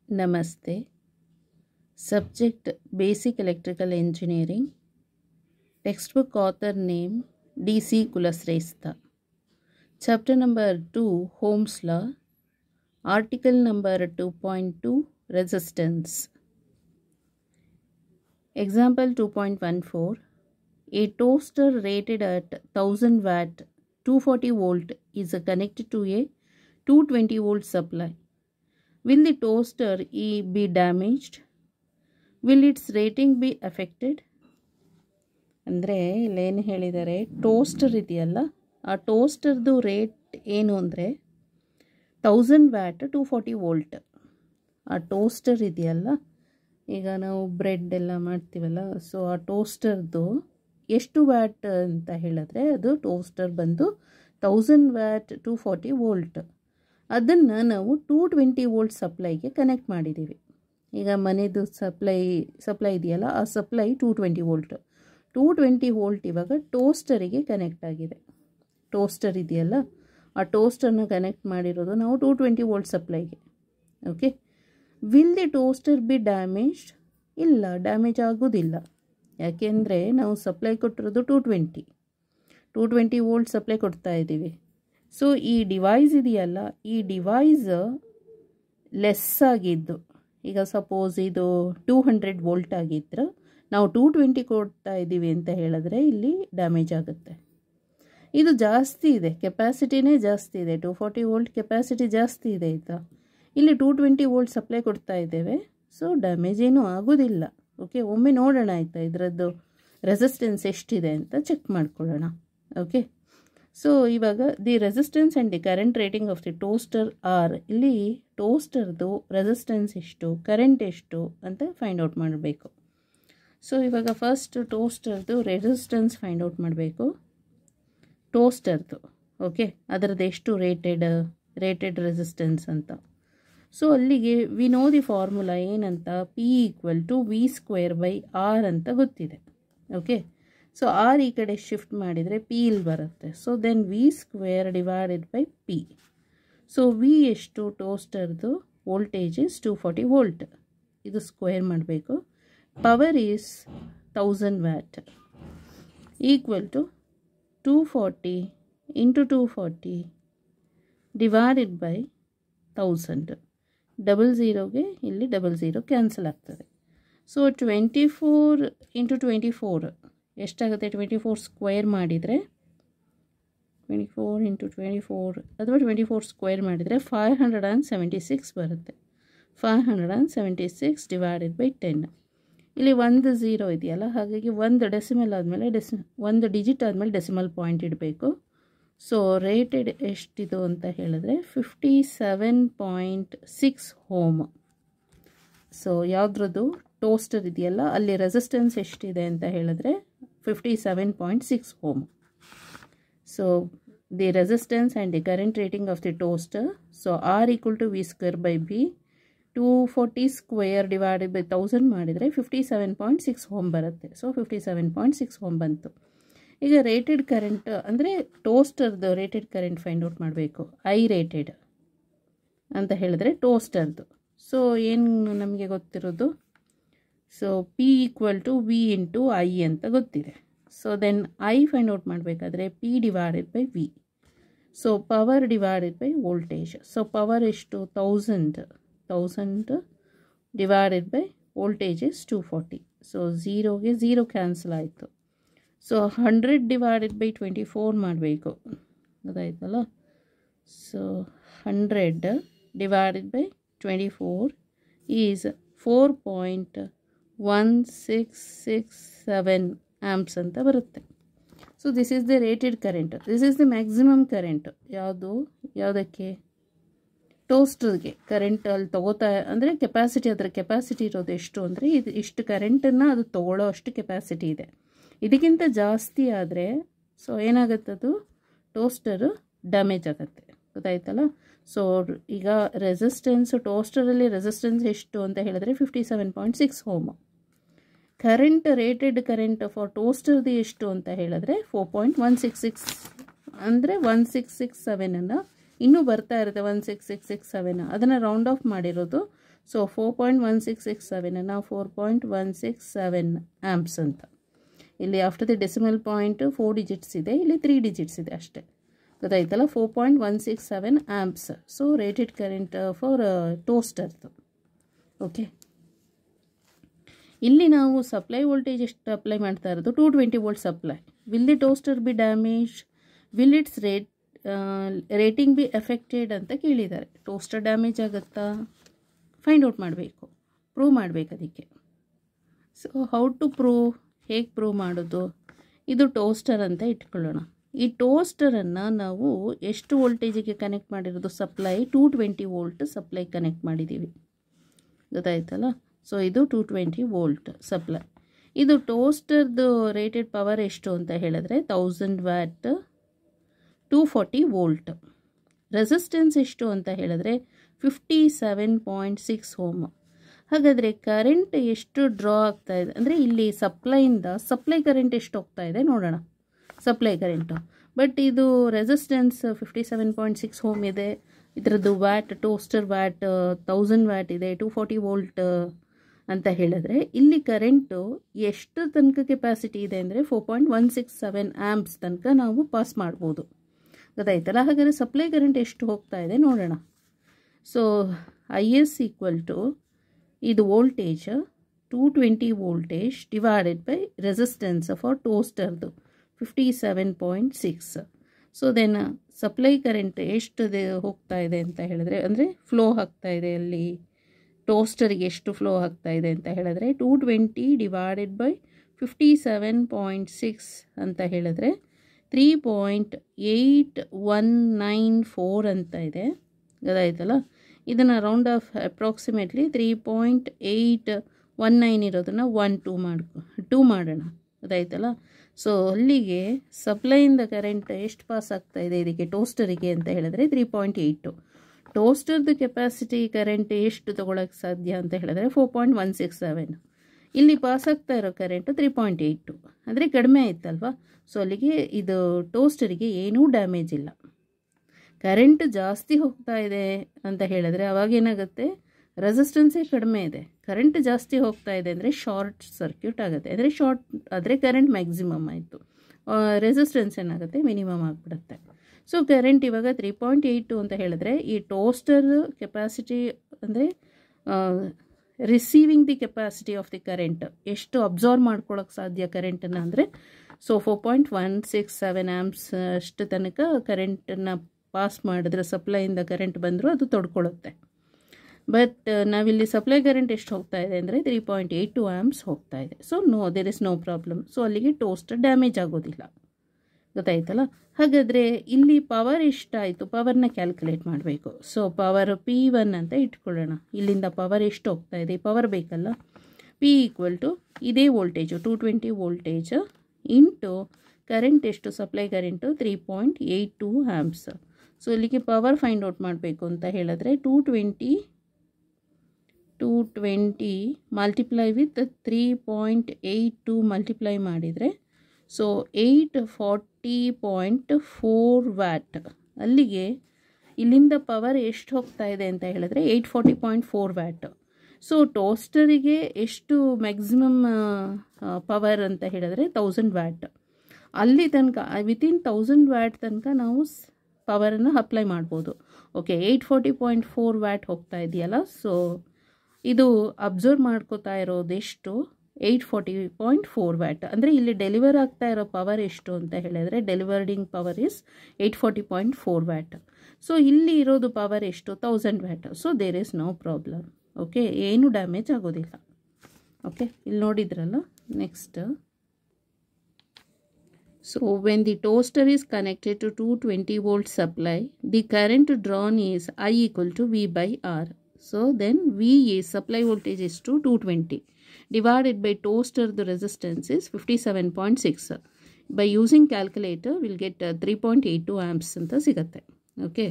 Namaste. Subject Basic Electrical Engineering. Textbook author name D.C. Kulasrestha. Chapter number 2 Ohm's Law. Article number 2.2 Resistance. Example 2.14. A toaster rated at 1000 watt 240 volt is connected to a 220 volt supply. Will the toaster be damaged? Will its rating be affected? ಅಂದರೆ ಇಲ್ಲೇನು ಹೇಳಿದ್ದಾರೆ, toaster ಇದೆಯಲ್ಲ, ಆ ಟೋಸ್ಟರ್ದು rate ಏನು ಅಂದರೆ 1000 watt 240 volt. ಆ toaster ಇದೆಯಲ್ಲ, ಈಗ ನಾವು ಬ್ರೆಡ್ ಎಲ್ಲ ಮಾಡ್ತೀವಲ್ಲ, ಸೊ ಆ ಟೋಸ್ಟರ್ದು ಎಷ್ಟು ವ್ಯಾಟ್ ಅಂತ ಹೇಳಿದ್ರೆ ಅದು ಟೋಸ್ಟರ್ ಬಂದು 1000 ವ್ಯಾಟ್ 240 ವೋಲ್ಟ್. ಅದನ್ನು ನಾವು 220 ವೋಲ್ಟ್ ಸಪ್ಲೈಗೆ ಕನೆಕ್ಟ್ ಮಾಡಿದ್ದೀವಿ. ಈಗ ಮನೆಯದು ಸಪ್ಲೈ ಇದೆಯಲ್ಲ, ಆ ಸಪ್ಲೈ 220 ವೋಲ್ಟ್. 220 ವೋಲ್ಟ್ ಇವಾಗ ಟೋಸ್ಟರಿಗೆ ಕನೆಕ್ಟ್ ಆಗಿದೆ. ಟೋಸ್ಟರ್ ಇದೆಯಲ್ಲ, ಆ ಟೋಸ್ಟರ್ನ ಕನೆಕ್ಟ್ ಮಾಡಿರೋದು ನಾವು 220 ವೋಲ್ಟ್ ಸಪ್ಲೈಗೆ. Okay, will the toaster be damaged? ಇಲ್ಲ, ಡ್ಯಾಮೇಜ್ ಆಗೋದಿಲ್ಲ. ಯಾಕೆಂದರೆ ನಾವು ಸಪ್ಲೈ ಕೊಟ್ಟಿರೋದು 220 ವೋಲ್ಟ್ ಸಪ್ಲೈ ಕೊಡ್ತಾ ಇದ್ದೀವಿ. ಸೊ ಈ ಡಿವೈಸ್ ಇದೆಯಲ್ಲ, ಈ ಡಿವೈಸ್ ಲೆಸ್ ಆಗಿದ್ದು, ಈಗ ಸಪೋಸ್ ಇದು 200 ವೋಲ್ಟ್ ಆಗಿದ್ರೆ ನಾವು 220 ಕೊಡ್ತಾ ಇದ್ದೀವಿ ಅಂತ ಹೇಳಿದ್ರೆ ಇಲ್ಲಿ ಡ್ಯಾಮೇಜ್ ಆಗುತ್ತೆ. ಇದು ಜಾಸ್ತಿ ಇದೆ, ಕೆಪಾಸಿಟಿನೇ ಜಾಸ್ತಿ ಇದೆ, 240 ವೋಲ್ಟ್ ಕೆಪಾಸಿಟಿ ಜಾಸ್ತಿ ಇದೆ. ಆಯಿತಾ, ಇಲ್ಲಿ 220 ವೋಲ್ಟ್ ಸಪ್ಲೈ ಕೊಡ್ತಾ ಇದ್ದೇವೆ, ಸೊ ಡ್ಯಾಮೇಜ್ ಏನೂ ಆಗೋದಿಲ್ಲ. ಓಕೆ, ಒಮ್ಮೆ ನೋಡೋಣ ಆಯಿತಾ, ಇದರದ್ದು ರೆಸಿಸ್ಟೆನ್ಸ್ ಎಷ್ಟಿದೆ ಅಂತ ಚೆಕ್ ಮಾಡ್ಕೊಳ್ಳೋಣ. ಓಕೆ, ಸೊ ಇವಾಗ the resistance and the current rating of the toaster are, ಇಲ್ಲಿ ಟೋಸ್ಟರ್ದು ರೆಸಿಸ್ಟೆನ್ಸ್ ಎಷ್ಟು, ಕರೆಂಟ್ ಎಷ್ಟು ಅಂತ ಫೈಂಡ್ ಔಟ್ ಮಾಡಬೇಕು. ಸೊ ಇವಾಗ ಫಸ್ಟ್ ಟೋಸ್ಟರ್ದು ರೆಸಿಸ್ಟೆನ್ಸ್ ಫೈಂಡ್ ಔಟ್ ಮಾಡಬೇಕು. ಟೋಸ್ಟರ್ದು ಓಕೆ, ಅದರದ್ದು ಎಷ್ಟು ರೇಟೆಡ್ ರೆಸಿಸ್ಟೆನ್ಸ್ ಅಂತ. ಸೊ ಅಲ್ಲಿಗೆ ವಿ ನೋ ದಿ ಫಾರ್ಮುಲಾ ಏನಂತ, P = V²/R ಅಂತ ಗೊತ್ತಿದೆ. ಓಕೆ, ಸೊ ಆರ್ ಈ ಕಡೆ ಶಿಫ್ಟ್ ಮಾಡಿದರೆ ಪಿ ಇಲ್ಲಿ ಬರುತ್ತೆ. So then V² / P. So V ಎಷ್ಟು, ಟೋಸ್ಟರ್ದು ವೋಲ್ಟೇಜ್ ಇಸ್ 240 ವೋಲ್ಟ್, ಇದು ಸ್ಕ್ವೇರ್ ಮಾಡಬೇಕು. Power is 1000 watt equal to 240 × 240 divided by 1000. 00ಗೆ ಇಲ್ಲಿ 00 ಕ್ಯಾನ್ಸಲ್ ಆಗ್ತದೆ. ಸೊ 24 × 24 ಎಷ್ಟಾಗುತ್ತೆ, 24 ಸ್ಕ್ವೇರ್ ಮಾಡಿದರೆ 24 × 24 ಅಥವಾ 24 ಸ್ಕ್ವೇರ್ ಮಾಡಿದರೆ 576 ಬರುತ್ತೆ. 576 ಡಿವೈಡೆಡ್ ಬೈ 10. ಇಲ್ಲಿ 1 0 ಇದೆಯಲ್ಲ, ಹಾಗಾಗಿ ಒಂದು ಡೆಸಿಮಲ್ ಆದಮೇಲೆ ಒಂದು ಡಿಜಿಟ್ ಆದಮೇಲೆ ಡೆಸಿಮಲ್ ಪಾಯಿಂಟ್ ಇಡಬೇಕು. ಸೊ ರೇಟೆಡ್ ಎಷ್ಟಿದು ಅಂತ ಹೇಳಿದ್ರೆ 57.6 ಓಮ್. ಸೊ ಯಾವುದ್ರದ್ದು ಟೋಸ್ಟರ್ ಇದೆಯಲ್ಲ, ಅಲ್ಲಿ ರೆಸಿಸ್ಟೆನ್ಸ್ ಎಷ್ಟಿದೆ ಅಂತ ಹೇಳಿದ್ರೆ 57.6 ohm. So the resistance and the current rating of the toaster. So R = V² / B. 240 square divided by 1000 ಮಾಡಿದರೆ 57.6 ಓಮ್ ಬರುತ್ತೆ. ಸೊ 57.6 ಓಮ್ ಬಂತು. ಈಗ ರೇಟೆಡ್ ಕರೆಂಟ್ ಅಂದರೆ ಟೋಸ್ಟರ್ದು ರೇಟೆಡ್ ಕರೆಂಟ್ ಫೈಂಡ್ ಔಟ್ ಮಾಡಬೇಕು. ಐ ರೇಟೆಡ್ ಅಂತ ಹೇಳಿದ್ರೆ ಟೋಸ್ಟರ್ದು. ಸೊ ಏನು ನಮಗೆ ಗೊತ್ತಿರೋದು, ಸೊ P = V × I ಅಂತ ಗೊತ್ತಿದೆ. So then I find out ಮಾಡಬೇಕಾದ್ರೆ P / V. So power divided by voltage. So power ಎಷ್ಟು, 1000 divided by voltage is 240. So 0ಗೆ 0 ಕ್ಯಾನ್ಸಲ್ ಆಯಿತು. ಸೊ 100 ಡಿವೈಡೆಡ್ ಬೈ 24 ಮಾಡಬೇಕು, ಗೊತ್ತಾಯ್ತಲ್ಲ. So 100 divided by 24 is 4.1667 amps ಅಂತ ಬರುತ್ತೆ. So this is the rated current. This is the maximum current. ಯಾವುದಕ್ಕೆ, ಟೋಸ್ಟರ್ಗೆ current ಅಲ್ಲಿ ತೊಗೋತಾ ಅಂದರೆ ಕೆಪಾಸಿಟಿ, ಅದರ ಕೆಪಾಸಿಟಿ ಇರೋದು ಎಷ್ಟು ಅಂದರೆ ಇಷ್ಟು ಕರೆಂಟನ್ನು ಅದು ತೊಗೊಳ್ಳೋ ಅಷ್ಟು ಕೆಪಾಸಿಟಿ ಇದೆ. ಇದಕ್ಕಿಂತ ಜಾಸ್ತಿ ಆದರೆ ಸೊ ಏನಾಗುತ್ತದು, ಟೋಸ್ಟರು ಡ್ಯಾಮೇಜ್ ಆಗುತ್ತೆ, ಗೊತ್ತಾಯ್ತಲ್ಲ. ಸೊ ಈಗ ಟೋಸ್ಟರಲ್ಲಿ ರೆಸಿಸ್ಟೆನ್ಸ್ ಎಷ್ಟು ಅಂತ ಹೇಳಿದ್ರೆ 57.6 ohm. Current, rated current for ಟೋಸ್ಟರ್ದು ಎಷ್ಟು ಅಂತ ಹೇಳಿದ್ರೆ 4.166 ಅಂದರೆ 1667 ಇನ್ನೂ ಬರ್ತಾ ಇರುತ್ತೆ. 16667 ಅದನ್ನು ರೌಂಡ್ ಆಫ್ ಮಾಡಿರೋದು. ಸೊ 4.1667 ನಾವು 4.167 ಆ್ಯಂಪ್ಸ್ ಅಂತ. ಇಲ್ಲಿ after the decimal point 4 digits ಇದೆ, ಇಲ್ಲಿ 3 ಡಿಜಿಟ್ಸ್ ಇದೆ ಅಷ್ಟೇ. ಗೊತ್ತಾಯ್ತಲ್ಲ, 4.167 amps. So rated current for ಟೋಸ್ಟರ್ದು. ಓಕೆ, ಇಲ್ಲಿ ನಾವು ಸಪ್ಲೈ ವೋಲ್ಟೇಜ್ ಎಷ್ಟು ಅಪ್ಲೈ ಮಾಡ್ತಾ ಇರೋದು 220 volt supply. Will the toaster be damage, will its rating be affected ಅಂತ ಕೇಳಿದ್ದಾರೆ. ಟೋಸ್ಟರ್ ಡ್ಯಾಮೇಜ್ ಆಗುತ್ತಾ ಫೈಂಡ್ ಔಟ್ ಮಾಡಬೇಕು, ಪ್ರೂವ್ ಮಾಡಬೇಕು ಅದಕ್ಕೆ. ಸೊ ಹೌ ಟು ಪ್ರೂವ್, ಹೇಗೆ ಪ್ರೂವ್ ಮಾಡೋದು? ಇದು ಟೋಸ್ಟರ್ ಅಂತ ಇಟ್ಕೊಳ್ಳೋಣ. ಈ ಟೋಸ್ಟರನ್ನು ನಾವು ಎಷ್ಟು ವೋಲ್ಟೇಜಿಗೆ ಕನೆಕ್ಟ್ ಮಾಡಿರೋದು? ಸಪ್ಲೈ 220 ವೋಲ್ಟ್ ಸಪ್ಲೈ ಕನೆಕ್ಟ್ ಮಾಡಿದ್ದೀವಿ. ಗೊತ್ತಾಯ್ತಲ್ಲ, ಸೊ ಇದು 220 ವೋಲ್ಟ್ ಸಪ್ಲೈ. ಇದು ಟೋಸ್ಟರ್ದು ರೇಟೆಡ್ ಪವರ್ ಎಷ್ಟು ಅಂತ ಹೇಳಿದ್ರೆ 1000 ವ್ಯಾಟ್ 240 ವೋಲ್ಟ್. ರೆಸಿಸ್ಟೆನ್ಸ್ ಎಷ್ಟು ಅಂತ ಹೇಳಿದ್ರೆ 57.6 ಓಮ್. ಹಾಗಾದರೆ ಕರೆಂಟ್ ಎಷ್ಟು ಡ್ರಾ ಆಗ್ತಾ ಇದೆ ಅಂದರೆ ಇಲ್ಲಿ ಸಪ್ಲೈಯಿಂದ ಸಪ್ಲೈ ಕರೆಂಟ್ ಎಷ್ಟು ಹೋಗ್ತಾ ಇದೆ ನೋಡೋಣ. ಸಪ್ಲೈ ಕರೆಂಟು, ಬಟ್ ಇದು ರೆಸಿಸ್ಟೆನ್ಸ್ 57.6 ಓಮ್ ಇದೆ. ಇದರದ್ದು ವ್ಯಾಟ್, ಟೋಸ್ಟರ್ ವ್ಯಾಟ್ 1000 ವ್ಯಾಟ್ ಇದೆ, 240 ವೋಲ್ಟ್ ಅಂತ ಹೇಳಿದ್ರೆ ಇಲ್ಲಿ ಕರೆಂಟು ಎಷ್ಟು ತನಕ ಕೆಪಾಸಿಟಿ ಇದೆ ಅಂದರೆ 4.167 ಆ್ಯಂಪ್ಸ್ ತನಕ ನಾವು ಪಾಸ್ ಮಾಡ್ಬೋದು. ಗೊತ್ತಾಯ್ತಲ್ಲ, ಹಾಗಾದರೆ ಸಪ್ಲೈ ಕರೆಂಟ್ ಎಷ್ಟು ಹೋಗ್ತಾ ಇದೆ ನೋಡೋಣ. ಸೊ IS ಈಕ್ವಲ್ ಟು ಇದು voltage 220 voltage divided by resistance for ಟೋಸ್ಟರ್ದು 57.6. ಸೊ ದೆನ್ ಸಪ್ಲೈ ಕರೆಂಟ್ ಎಷ್ಟು ಹೋಗ್ತಾ ಇದೆ ಅಂತ ಹೇಳಿದ್ರೆ, ಅಂದರೆ ಫ್ಲೋ ಆಗ್ತಾ ಇದೆ ಅಲ್ಲಿ ಟೋಸ್ಟರಿಗೆ ಎಷ್ಟು ಫ್ಲೋ ಆಗ್ತಾ ಇದೆ ಅಂತ ಹೇಳಿದ್ರೆ 220 ಡಿವೈಡೆಡ್ ಬೈ 57.6 ಅಂತ ಹೇಳಿದ್ರೆ 3.8194 ಅಂತ ಇದೆ. ಗೊತ್ತಾಯ್ತಲ್ಲ, ಇದನ್ನು ರೌಂಡ್ ಆಫ್ ಅಪ್ರಾಕ್ಸಿಮೇಟ್ಲಿ 3.819 ಇರೋದನ್ನು 2 ಮಾಡೋಣ. ಗೊತ್ತಾಯ್ತಲ್ಲ, ಸೊ ಅಲ್ಲಿಗೆ ಸಪ್ಲೈಯಿಂದ ಕರೆಂಟ್ ಎಷ್ಟು ಪಾಸ್ ಆಗ್ತಾ ಇದೆ ಇದಕ್ಕೆ ಟೋಸ್ಟರಿಗೆ ಅಂತ ಹೇಳಿದ್ರೆ 3.8. ಟೋಸ್ಟರ್ದು ಕೆಪಾಸಿಟಿ ಕರೆಂಟ್ ಎಷ್ಟು ತೊಗೊಳಕ್ಕೆ ಸಾಧ್ಯ ಅಂತ ಹೇಳಿದ್ರೆ 4.167. ಇಲ್ಲಿ ಪಾಸ್ ಆಗ್ತಾ ಇರೋ ಕರೆಂಟು 3.8, ಅಂದರೆ ಕಡಿಮೆ ಆಯ್ತಲ್ವ. ಸೊ ಅಲ್ಲಿಗೆ ಇದು ಟೋಸ್ಟರಿಗೆ ಏನೂ ಡ್ಯಾಮೇಜ್ ಇಲ್ಲ. ಕರೆಂಟ್ ಜಾಸ್ತಿ ಹೋಗ್ತಾ ಇದೆ ಅಂತ ಹೇಳಿದ್ರೆ ಅವಾಗೇನಾಗುತ್ತೆ, ರೆಸಿಸ್ಟೆನ್ಸೇ ಕಡಿಮೆ ಇದೆ, ಕರೆಂಟ್ ಜಾಸ್ತಿ ಹೋಗ್ತಾ ಇದೆ ಅಂದರೆ ಶಾರ್ಟ್ ಸರ್ಕ್ಯೂಟ್ ಆಗುತ್ತೆ. ಅಂದರೆ ಶಾರ್ಟ್ ಆದರೆ ಕರೆಂಟ್ ಮ್ಯಾಕ್ಸಿಮಮ್ ಆಯಿತು, ರೆಸಿಸ್ಟೆನ್ಸ್ ಏನಾಗುತ್ತೆ ಮಿನಿಮಮ್ ಆಗಿಬಿಡುತ್ತೆ. ಸೊ ಕರೆಂಟ್ ಇವಾಗ 3.82 ಅಂತ ಹೇಳಿದ್ರೆ ಈ ಟೋಸ್ಟರ್ ಕೆಪಾಸಿಟಿ ಅಂದರೆ receiving the capacity of the current ಎಷ್ಟು ಅಬ್ಸಾರ್ವ್ ಮಾಡ್ಕೊಳ್ಳೋಕೆ ಸಾಧ್ಯ ಕರೆಂಟನ್ನು ಅಂದರೆ ಸೊ 4.167 ಆ್ಯಂಪ್ಸ್ ಅಷ್ಟು ತನಕ ಕರೆಂಟನ್ನು ಪಾಸ್ ಮಾಡಿದ್ರೆ ಸಪ್ಲೈಯಿಂದ ಕರೆಂಟ್ ಬಂದರೂ ಅದು ತೊಡ್ಕೊಳ್ಳುತ್ತೆ. ಬಟ್ ನಾವಿಲ್ಲಿ ಸಪ್ಲೈ ಕರೆಂಟ್ ಎಷ್ಟು ಹೋಗ್ತಾ ಇದೆ ಅಂದರೆ 3.82 ಆ್ಯಂಪ್ಸ್ ಹೋಗ್ತಾ ಇದೆ. So there is no problem. So ಅಲ್ಲಿಗೆ ಟೋಸ್ಟರ್ ಡ್ಯಾಮೇಜ್ ಆಗೋದಿಲ್ಲ. ಗೊತ್ತಾಯ್ತಲ್ಲ, ಹಾಗಾದರೆ ಇಲ್ಲಿ ಪವರ್ ಎಷ್ಟಾಯಿತು, ಪವರ್ನ ಕ್ಯಾಲ್ಕುಲೇಟ್ ಮಾಡಬೇಕು. ಸೊ ಪವರ್ P1 ಅಂತ ಇಟ್ಕೊಳ್ಳೋಣ. ಇಲ್ಲಿಂದ ಪವರ್ ಎಷ್ಟು ಹೋಗ್ತಾ ಇದೆ, ಪವರ್ ಬೇಕಲ್ಲ. P ಈಕ್ವಲ್ ಟು ಇದೇ ವೋಲ್ಟೇಜು 220 ವೋಲ್ಟೇಜ್ ಇಂಟು ಕರೆಂಟ್ ಎಷ್ಟು, ಸಪ್ಲೈ ಕರೆಂಟು 3.82 ಆ್ಯಂಪ್ಸ್. ಸೊ ಇಲ್ಲಿಗೆ ಪವರ್ ಫೈಂಡ್ ಔಟ್ ಮಾಡಬೇಕು ಅಂತ ಹೇಳಿದ್ರೆ 220 ಮಲ್ಟಿಪ್ಲೈ ವಿತ್ 3.82 ಮಲ್ಟಿಪ್ಲೈ ಮಾಡಿದರೆ ಸೊ 840.4 ವ್ಯಾಟ್. ಅಲ್ಲಿಗೆ ಇಲ್ಲಿಂದ ಪವರ್ ಎಷ್ಟು ಹೋಗ್ತಾ ಇದೆ ಅಂತ ಹೇಳಿದ್ರೆ 840.4 ವ್ಯಾಟ್. ಸೊ ಟೋಸ್ಟರಿಗೆ ಎಷ್ಟು ಮ್ಯಾಕ್ಸಿಮಮ್ ಪವರ್ ಅಂತ ಹೇಳಿದ್ರೆ 1000 ವ್ಯಾಟ್. ಅಲ್ಲಿ ತನಕ ವಿತಿನ್ 1000 ವ್ಯಾಟ್ ತನಕ ನಾವು ಪವರನ್ನು ಅಪ್ಲೈ ಮಾಡ್ಬೋದು. ಓಕೆ, 840.4 ವ್ಯಾಟ್ ಹೋಗ್ತಾ ಇದೆಯಲ್ಲ, ಸೊ ಇದು ಅಬ್ಸರ್ವ್ ಮಾಡ್ಕೋತಾ ಇರೋದೆಷ್ಟು 840.4 ವ್ಯಾಟ್. ಅಂದರೆ ಇಲ್ಲಿ ಡೆಲಿವರ್ ಆಗ್ತಾ ಇರೋ ಪವರ್ ಎಷ್ಟು ಅಂತ ಹೇಳಿದರೆ delivering power is 840.4 watt. So ಇಲ್ಲಿ ಇರೋದು ಪವರ್ ಎಷ್ಟು 1000 watt. So there is no problem. Okay, ಏನು ಡ್ಯಾಮೇಜ್ ಆಗೋದಿಲ್ಲ. ಓಕೆ, ಇಲ್ಲಿ ನೋಡಿದ್ರಲ್ಲ. Next, so when the toaster is connected to 220 volt supply, the current drawn is I equal to V by R. So then V is supply voltage is to 220 divided by toaster, the resistance is 57.6. By using calculator we'll get 3.82 amps anta sigatte. Okay,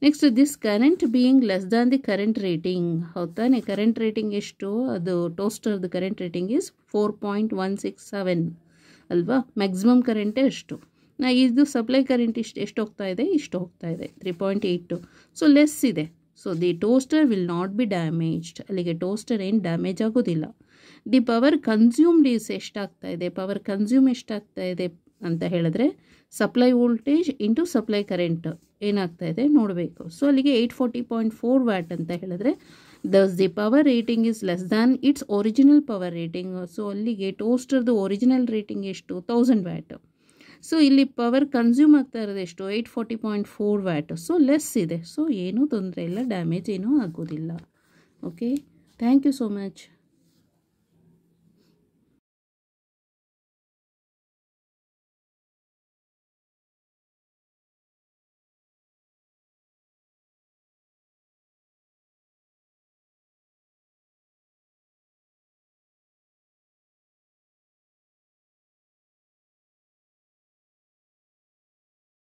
next, this current being less than the current rating, hotane current rating eshtu adu toaster the current rating is 4.167 ಅಲ್ವಾ. Maximum ಕರೆಂಟೇ ಅಷ್ಟು. ಇದು supply current ಎಷ್ಟು ಹೋಗ್ತಾ ಇದೆ, ಇಷ್ಟು ಹೋಗ್ತಾ ಇದೆ 3.82. So less ಇದೆ. So the toaster will not be damaged. ಅಲ್ಲಿಗೆ ಟೋಸ್ಟರ್ ಏನು ಡ್ಯಾಮೇಜ್ ಆಗೋದಿಲ್ಲ. ದಿ ಪವರ್ ಕನ್ಸ್ಯೂಮ್ಡ್ ಈಸ್ ಎಷ್ಟಾಗ್ತಾ ಇದೆ, ಪವರ್ ಕನ್ಸ್ಯೂಮ್ ಎಷ್ಟಾಗ್ತಾ ಇದೆ ಅಂತ ಹೇಳಿದ್ರೆ supply voltage into supply current ಏನಾಗ್ತಾ ಇದೆ ನೋಡಬೇಕು. ಸೊ ಅಲ್ಲಿಗೆ 840.4 ವ್ಯಾಟ್ ಅಂತ ಹೇಳಿದ್ರೆ thus the power rating is less than its original power rating. So ಅಲ್ಲಿಗೆ ಟೋಸ್ಟರ್ದು ಒರಿಜಿನಲ್ ರೇಟಿಂಗ್ ಎಷ್ಟು 1000 ವ್ಯಾಟ್. ಸೊ ಇಲ್ಲಿ ಪವರ್ ಕನ್ಸ್ಯೂಮ್ ಆಗ್ತಾ ಇರೋದು ಎಷ್ಟು 840.4 ವ್ಯಾಟ್. ಸೊ ಲೆಸ್ ಇದೆ. ಸೊ ಏನೂ ತೊಂದರೆ ಇಲ್ಲ, ಡ್ಯಾಮೇಜ್ ಏನೂ ಆಗೋದಿಲ್ಲ. Okay, thank you so much.